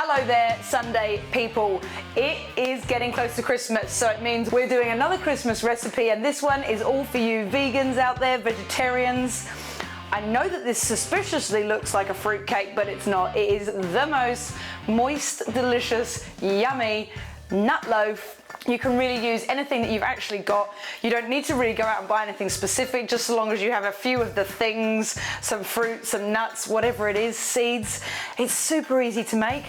Hello there, Sunday people. It is getting close to Christmas, so it means we're doing another Christmas recipe, and this one is all for you vegans out there, vegetarians. I know that this suspiciously looks like a fruit cake, but it's not. It is the most moist, delicious, yummy nut loaf. You can really use anything that you've actually got. You don't need to really go out and buy anything specific, just as long as you have a few of the things, some fruit, some nuts, whatever it is, seeds. It's super easy to make,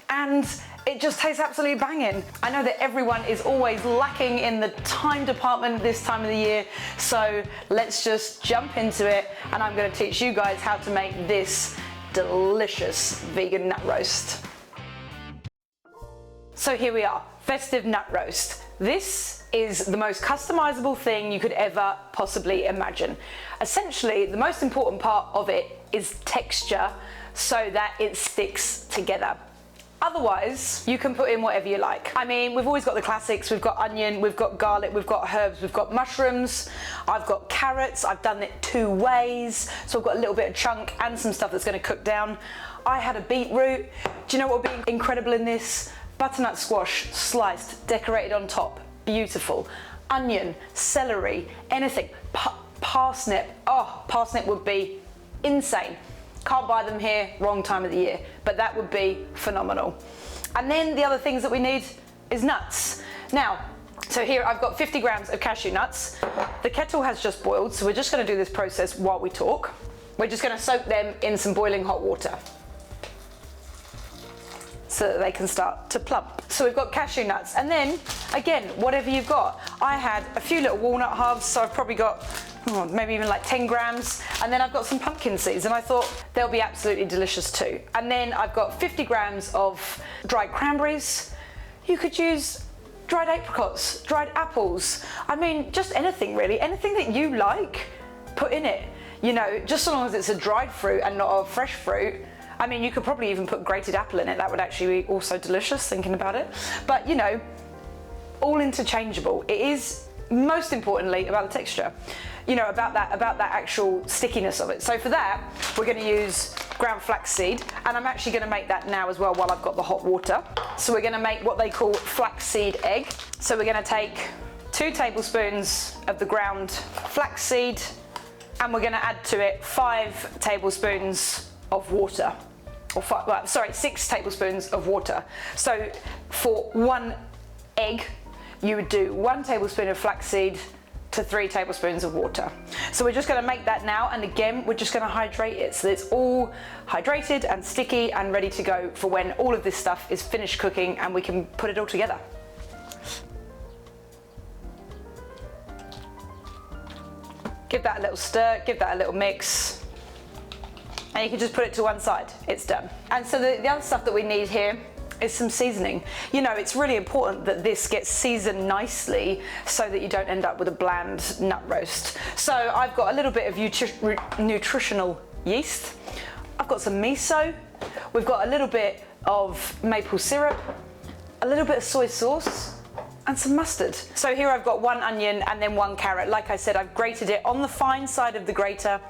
and it just tastes absolutely banging. I know that everyone is always lacking in the time department this time of the year, so let's just jump into it, and I'm going to teach you guys how to make this delicious vegan nut roast. So here we are, festive nut roast. This is the most customizable thing you could ever possibly imagine. Essentially, the most important part of it is texture, so that it sticks together. Otherwise, you can put in whatever you like. I mean, we've always got the classics. We've got onion, we've got garlic, we've got herbs, we've got mushrooms, I've got carrots. I've done it two ways, so I've got a little bit of chunk and some stuff that's going to cook down. I had a beetroot. Do you know what would be incredible in this? Butternut squash, sliced, decorated on top, beautiful. Onion, celery, anything. Parsnip, oh, parsnip would be insane. Can't buy them here, wrong time of the year, but that would be phenomenal. And then the other things that we need is nuts. Now, so here I've got 50 grams of cashew nuts. The kettle has just boiled, so we're just gonna do this process while we talk. We're just gonna soak them in some boiling hot water, so that they can start to plump. So we've got cashew nuts, and then again, whatever you've got. I had a few little walnut halves, so I've probably got maybe even like 10 grams, and then I've got some pumpkin seeds, and I thought they'll be absolutely delicious too. And then I've got 50 grams of dried cranberries. You could use dried apricots, dried apples. I mean, just anything really, anything that you like, put in it. You know, just so long as it's a dried fruit and not a fresh fruit. I mean, you could probably even put grated apple in it. That would actually be also delicious, thinking about it. But you know, all interchangeable. It is most importantly about the texture. You know, about that actual stickiness of it. So for that, we're going to use ground flaxseed, and I'm actually going to make that now as well while I've got the hot water. So we're going to make what they call flaxseed egg. So we're going to take 2 tablespoons of the ground flaxseed, and we're going to add to it 5 tablespoons of water. Or 6 tablespoons of water. So for 1 egg, you would do 1 tablespoon of flaxseed to 3 tablespoons of water. So we're just going to make that now, and again, we're just going to hydrate it so that it's all hydrated and sticky and ready to go for when all of this stuff is finished cooking and we can put it all together. Give that a little stir, give that a little mix, and you can just put it to one side. It's done. And so the other stuff that we need here is some seasoning. You know, it's really important that this gets seasoned nicely so that you don't end up with a bland nut roast. So I've got a little bit of nutritional yeast. I've got some miso. We've got a little bit of maple syrup, a little bit of soy sauce, and some mustard. So here I've got 1 onion and then 1 carrot. Like I said, I've grated it on the fine side of the grater,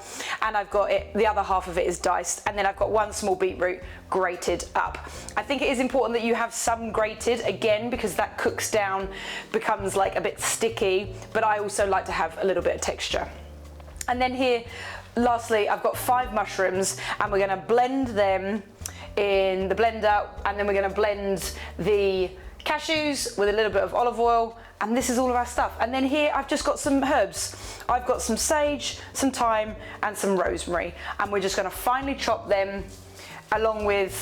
and I've got it, the other half of it is diced, and then I've got 1 small beetroot grated up. I think it is important that you have some grated, again, because that cooks down, becomes like a bit sticky, but I also like to have a little bit of texture. And then here, lastly, I've got 5 mushrooms, and we're gonna blend them in the blender, and then we're gonna blend the cashews with a little bit of olive oil, and this is all of our stuff. And then here I've just got some herbs. I've got some sage, some thyme, and some rosemary, and we're just going to finely chop them along with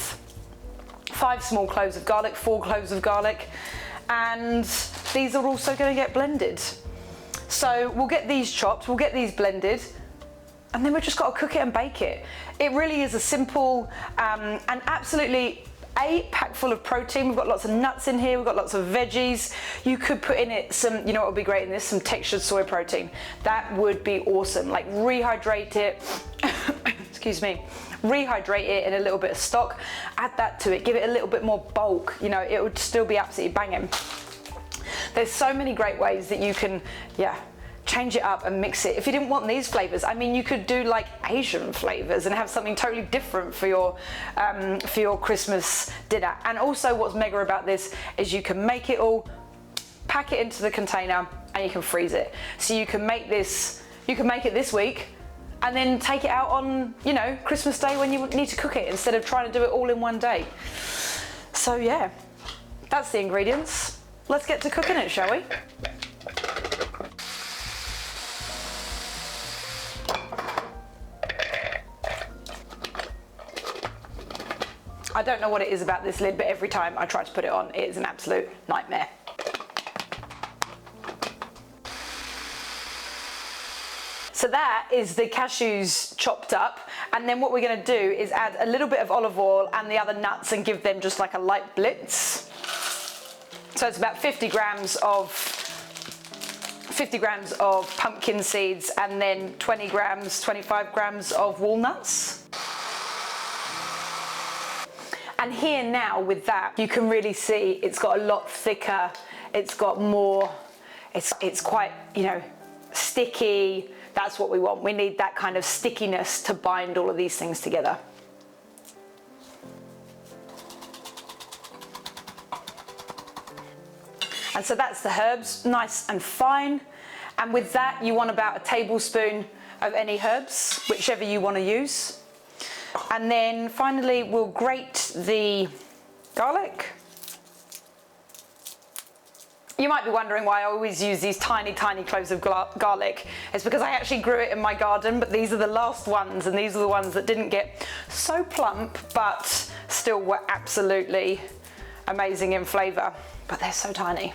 5 small cloves of garlic, 4 cloves of garlic, and these are also going to get blended. So we'll get these chopped, we'll get these blended, and then we've just got to cook it and bake it. It really is a simple and absolutely packed full of protein. We've got lots of nuts in here, we've got lots of veggies. You could put in it some, you know what would be great in this? Some textured soy protein. That would be awesome. Like rehydrate it, excuse me, rehydrate it in a little bit of stock, add that to it, give it a little bit more bulk, you know, it would still be absolutely banging. There's so many great ways that you can, change it up and mix it. If you didn't want these flavors, I mean, you could do like Asian flavors and have something totally different for your Christmas dinner. And also what's mega about this is you can make it all, pack it into the container, and you can freeze it. So you can make this, you can make it this week and then take it out on, you know, Christmas Day when you need to cook it, instead of trying to do it all in one day. So yeah, that's the ingredients. Let's get to cooking it, shall we? I don't know what it is about this lid, but every time I try to put it on, it is an absolute nightmare. So that is the cashews chopped up, and then what we're going to do is add a little bit of olive oil and the other nuts and give them just like a light blitz. So it's about 50 grams of pumpkin seeds, and then 25 grams of walnuts. And here now with that, you can really see it's got a lot thicker, it's got more, it's quite, you know, sticky. That's what we want. We need that kind of stickiness to bind all of these things together. And so that's the herbs, nice and fine. And with that, you want about a tablespoon of any herbs, whichever you want to use. And then finally, we'll grate the garlic. You might be wondering why I always use these tiny, tiny cloves of garlic. It's because I actually grew it in my garden, but these are the last ones, and these are the ones that didn't get so plump, but still were absolutely amazing in flavour. But they're so tiny.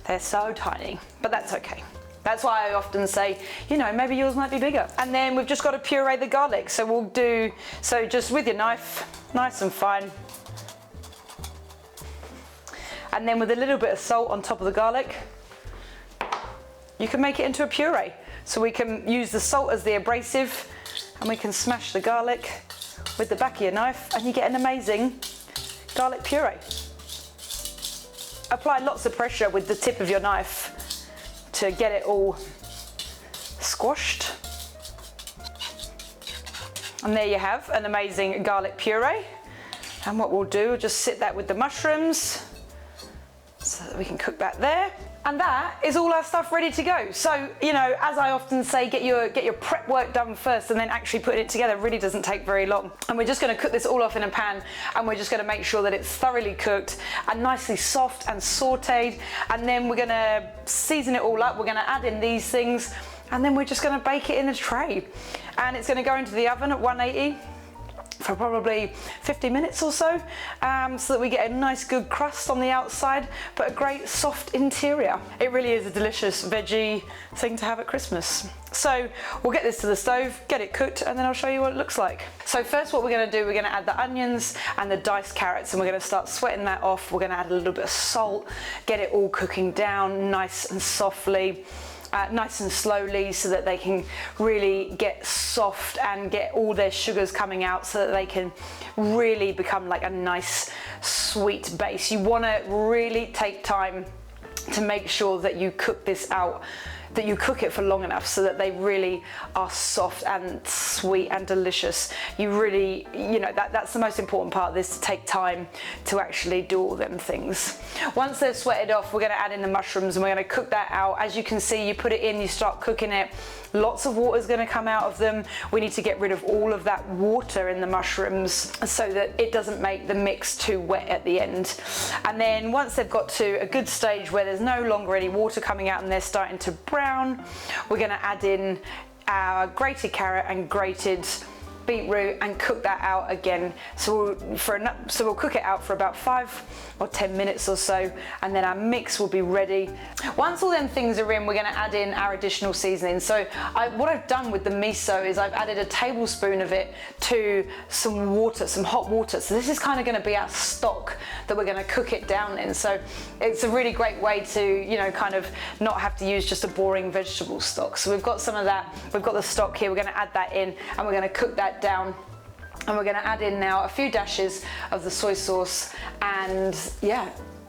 They're so tiny, but that's okay. That's why I often say, you know, maybe yours might be bigger. And then we've just got to puree the garlic. So we'll do, so just with your knife, nice and fine. And then with a little bit of salt on top of the garlic, you can make it into a puree. So we can use the salt as the abrasive, and we can smash the garlic with the back of your knife, and you get an amazing garlic puree. Apply lots of pressure with the tip of your knife to get it all squashed. And there you have an amazing garlic puree. And what we'll do, we'll just sit that with the mushrooms so that we can cook that there. And that is all our stuff ready to go. So, you know, as I often say, get your prep work done first, and then actually putting it together really doesn't take very long. And we're just gonna cook this all off in a pan, and we're just gonna make sure that it's thoroughly cooked and nicely soft and sauteed. And then we're gonna season it all up. We're gonna add in these things, and then we're just gonna bake it in a tray. And it's gonna go into the oven at 180 for probably 50 minutes or so, so that we get a nice good crust on the outside, but a great soft interior. It really is a delicious veggie thing to have at Christmas. So we'll get this to the stove, get it cooked, and then I'll show you what it looks like. So first what we're gonna do, we're gonna add the onions and the diced carrots, and we're gonna start sweating that off. We're gonna add a little bit of salt, get it all cooking down nice and softly. Nice and slowly, so that they can really get soft and get all their sugars coming out, so that they can really become like a nice sweet base. You want to really take time to make sure that you cook this out, that you cook it for long enough so that they really are soft and sweet and delicious. You really, you know, that's the most important part of this, to take time to actually do all them things. Once they're sweated off, we're gonna add in the mushrooms, and we're gonna cook that out. As you can see, you put it in, you start cooking it, lots of water is gonna come out of them. We need to get rid of all of that water in the mushrooms so that it doesn't make the mix too wet at the end. And then once they've got to a good stage where there's no longer any water coming out and they're starting to brown, we're going to add in our grated carrot and grated beetroot and cook that out again. So we'll cook it out for about 5 or 10 minutes or so, and then our mix will be ready. Once all them things are in, we're going to add in our additional seasoning. So what I've done with the miso is I've added a tablespoon of it to some water, some hot water. So this is kind of going to be our stock that we're going to cook it down in. So it's a really great way to, you know, kind of not have to use just a boring vegetable stock. So we've got some of that, we've got the stock here, we're going to add that in, and we're going to cook that down. And we're going to add in now a few dashes of the soy sauce, and yeah,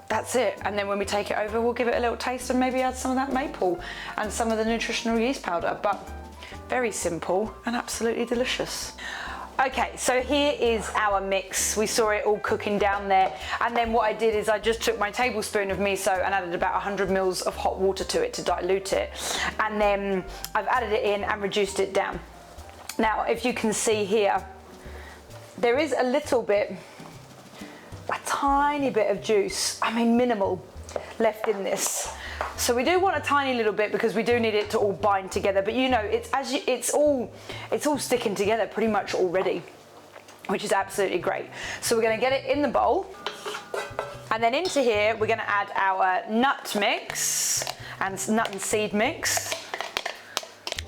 that's it. And then when we take it over, we'll give it a little taste and maybe add some of that maple and some of the nutritional yeast powder, but very simple and absolutely delicious. Okay, so here is our mix. We saw it all cooking down there. And then what I did is I just took my tablespoon of miso and added about 100 mils of hot water to it to dilute it. And then I've added it in and reduced it down. Now, if you can see here, there is a little bit, a tiny bit of juice, I mean minimal, left in this. So we do want a tiny little bit because we do need it to all bind together, but you know, it's all sticking together pretty much already, which is absolutely great. So we're gonna get it in the bowl, and then into here, we're gonna add our nut mix, and nut and seed mix,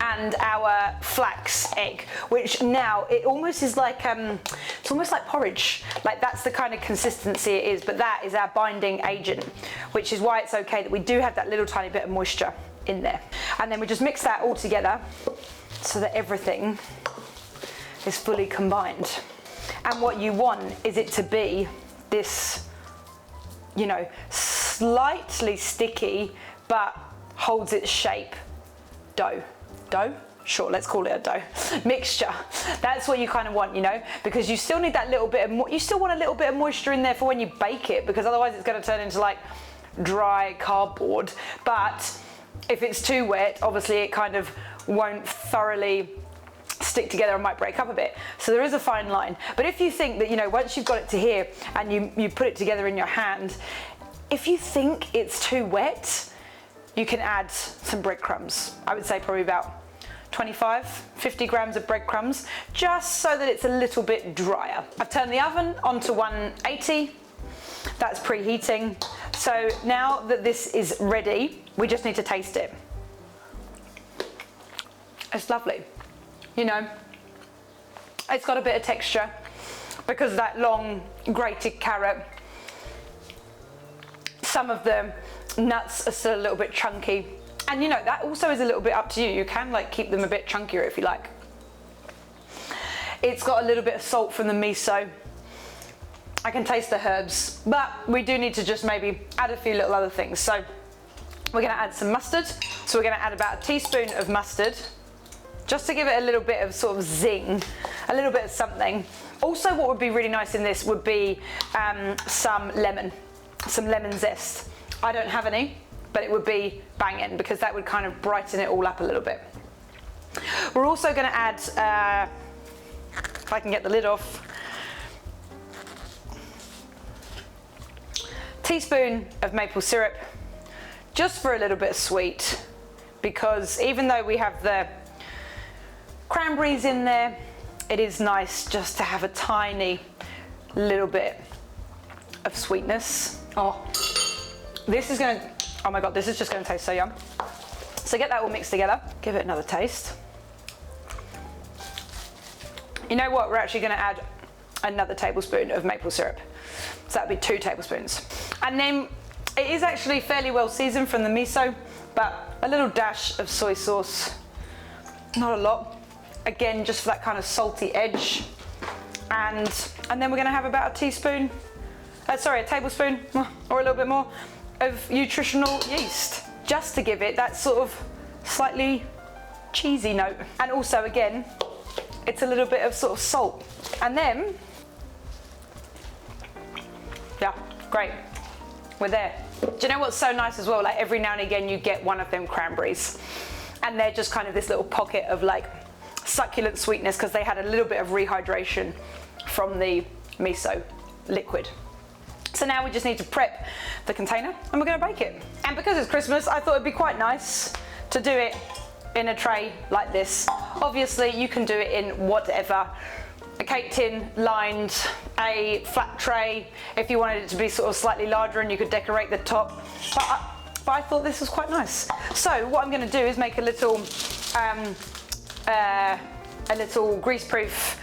and our flax egg, which now it almost is like, it's almost like porridge. Like that's the kind of consistency it is, but that is our binding agent, which is why it's okay that we do have that little tiny bit of moisture in there. And then we just mix that all together so that everything is fully combined. And what you want is it to be this, you know, slightly sticky, but holds its shape dough. Sure, let's call it a dough mixture. That's what you kind of want, you know, because you still need that little bit of you still want a little bit of moisture in there for when you bake it, because otherwise it's going to turn into like dry cardboard. But if it's too wet, obviously it kind of won't thoroughly stick together and might break up a bit. So there is a fine line. But if you think that, you know, once you've got it to here and you put it together in your hand, if you think it's too wet, you can add some breadcrumbs. I would say probably about 50 grams of breadcrumbs, just so that it's a little bit drier. I've turned the oven onto 180. That's preheating. So now that this is ready, we just need to taste it. It's lovely. You know, it's got a bit of texture because of that long grated carrot. Some of the nuts are still a little bit chunky. And you know, that also is a little bit up to you. You can like keep them a bit chunkier if you like. It's got a little bit of salt from the miso. I can taste the herbs, but we do need to just maybe add a few little other things. So we're gonna add some mustard. So we're gonna add about a teaspoon of mustard, just to give it a little bit of sort of zing, a little bit of something. Also, what would be really nice in this would be some lemon zest. I don't have any, but it would be banging because that would kind of brighten it all up a little bit. We're also going to add, if I can get the lid off, teaspoon of maple syrup, just for a little bit of sweet, because even though we have the cranberries in there, it is nice just to have a tiny little bit of sweetness. Oh, this is going to, oh my God, this is just going to taste so yum. So get that all mixed together, give it another taste. You know what, we're actually going to add another tablespoon of maple syrup. So that'd be 2 tablespoons. And then it is actually fairly well seasoned from the miso, but a little dash of soy sauce, not a lot. Again, just for that kind of salty edge. And then we're going to have about a tablespoon, or a little bit more, of nutritional yeast, just to give it that sort of slightly cheesy note. And also, again, it's a little bit of sort of salt. And then, yeah, great, we're there. Do you know what's so nice as well? Like every now and again you get one of them cranberries, and they're just kind of this little pocket of like succulent sweetness because they had a little bit of rehydration from the miso liquid. So now we just need to prep the container and we're going to bake it. And because it's Christmas, I thought it'd be quite nice to do it in a tray like this. Obviously you can do it in whatever, a cake tin lined, a flat tray, if you wanted it to be sort of slightly larger and you could decorate the top. But I thought this was quite nice. So what I'm going to do is make a little greaseproof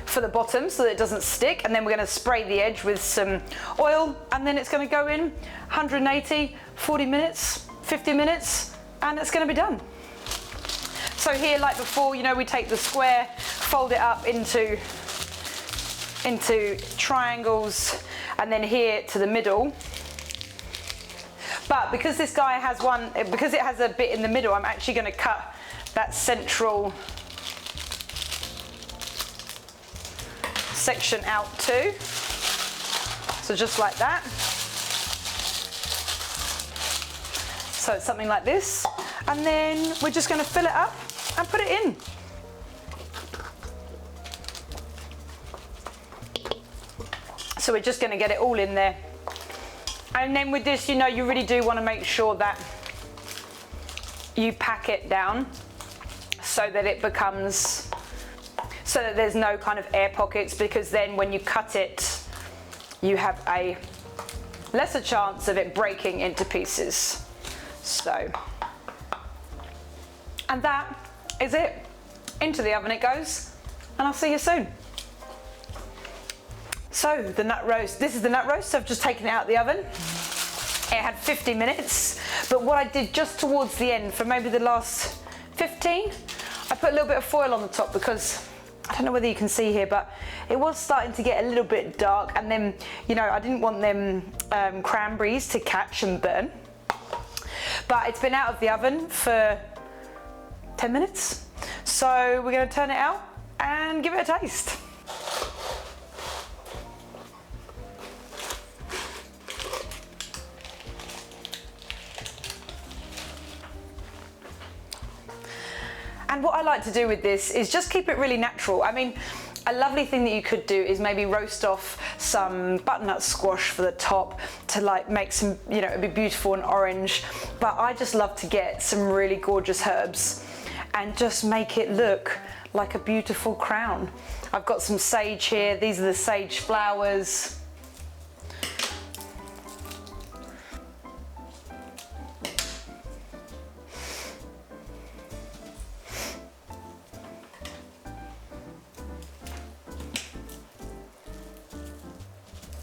for the bottom so that it doesn't stick, and then we're going to spray the edge with some oil, and then it's going to go in 180, 40 minutes, 50 minutes, and it's going to be done. So here, like before, you know, we take the square, fold it up into triangles, and then here to the middle, But because this guy has because it has a bit in the middle, I'm actually going to cut that central section out too. So just like that. So it's something like this. And then we're just going to fill it up and put it in. So we're just going to get it all in there. And then with this, you know, you really do want to make sure that you pack it down so that it becomes, so that there's no kind of air pockets, because then when you cut it, you have a lesser chance of it breaking into pieces. So, and that is it. Into the oven it goes, and I'll see you soon. So the nut roast, this is the nut roast. I've just taken it out of the oven. It had 50 minutes, but what I did just towards the end, for maybe the last 15, I put a little bit of foil on the top, because I don't know whether you can see here, but it was starting to get a little bit dark, and then, you know, I didn't want them cranberries to catch and burn. But it's been out of the oven for 10 minutes. So we're going to turn it out and give it a taste. And what I like to do with this is just keep it really natural. I mean, a lovely thing that you could do is maybe roast off some butternut squash for the top to like make some, you know, it'd be beautiful and orange. But I just love to get some really gorgeous herbs and just make it look like a beautiful crown. I've got some sage here. These are the sage flowers.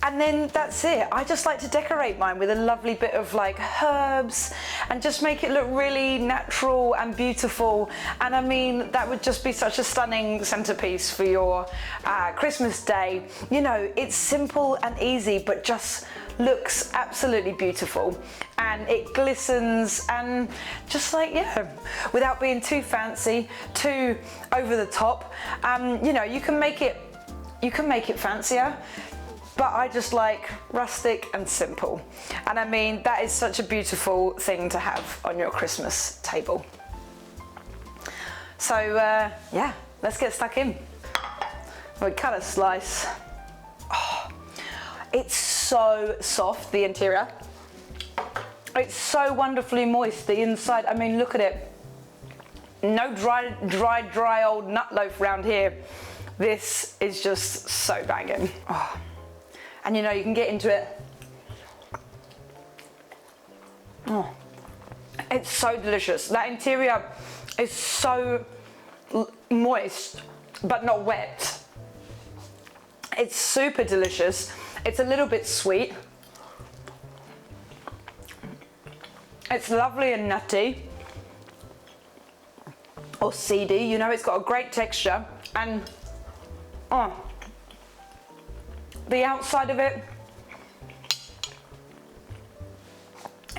And then that's it. I just like to decorate mine with a lovely bit of like herbs and just make it look really natural and beautiful. And I mean, that would just be such a stunning centerpiece for your Christmas day. You know, it's simple and easy, but just looks absolutely beautiful. And it glistens and just like, yeah, without being too fancy, too over the top. You know, you can make it fancier. But I just like rustic and simple. And I mean, that is such a beautiful thing to have on your Christmas table. So yeah, let's get stuck in. We cut a slice. Oh, it's so soft, the interior. It's so wonderfully moist, the inside. I mean, look at it. No dry old nut loaf around here. This is just so banging. Oh. And you know, you can get into it. Oh, it's so delicious. That interior is so moist, but not wet. It's super delicious. It's a little bit sweet. It's lovely and nutty. Or seedy, you know, it's got a great texture. And, oh, the outside of it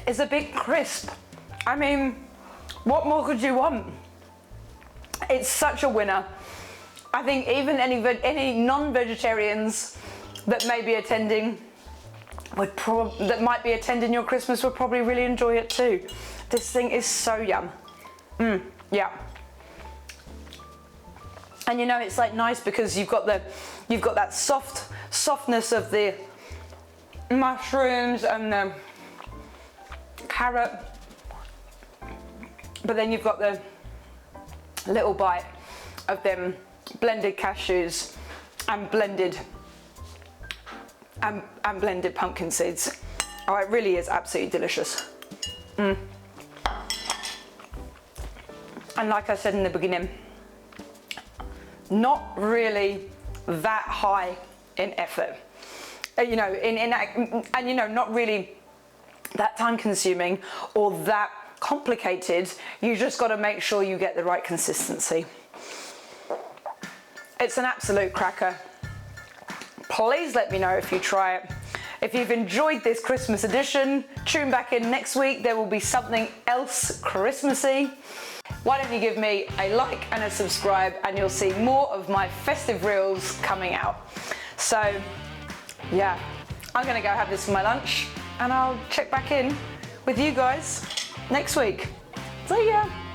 is a bit crisp. I mean, what more could you want? It's such a winner. I think even any non-vegetarians that may be attending that might be attending your Christmas would probably really enjoy it too. This thing is so yum. Yeah. And you know, it's like nice because you've got that softness of the mushrooms and the carrot, but then you've got the little bite of them blended cashews and blended pumpkin seeds. Oh, it really is absolutely delicious. And like I said in the beginning, not really that high in effort, you know, and you know, not really that time consuming or that complicated. You just got to make sure you get the right consistency. It's an absolute cracker. Please let me know if you try it. If you've enjoyed this Christmas edition, tune back in next week. There will be something else Christmassy. Why don't you give me a like and a subscribe, and you'll see more of my festive reels coming out. So yeah, I'm gonna go have this for my lunch, and I'll check back in with you guys next week. See ya.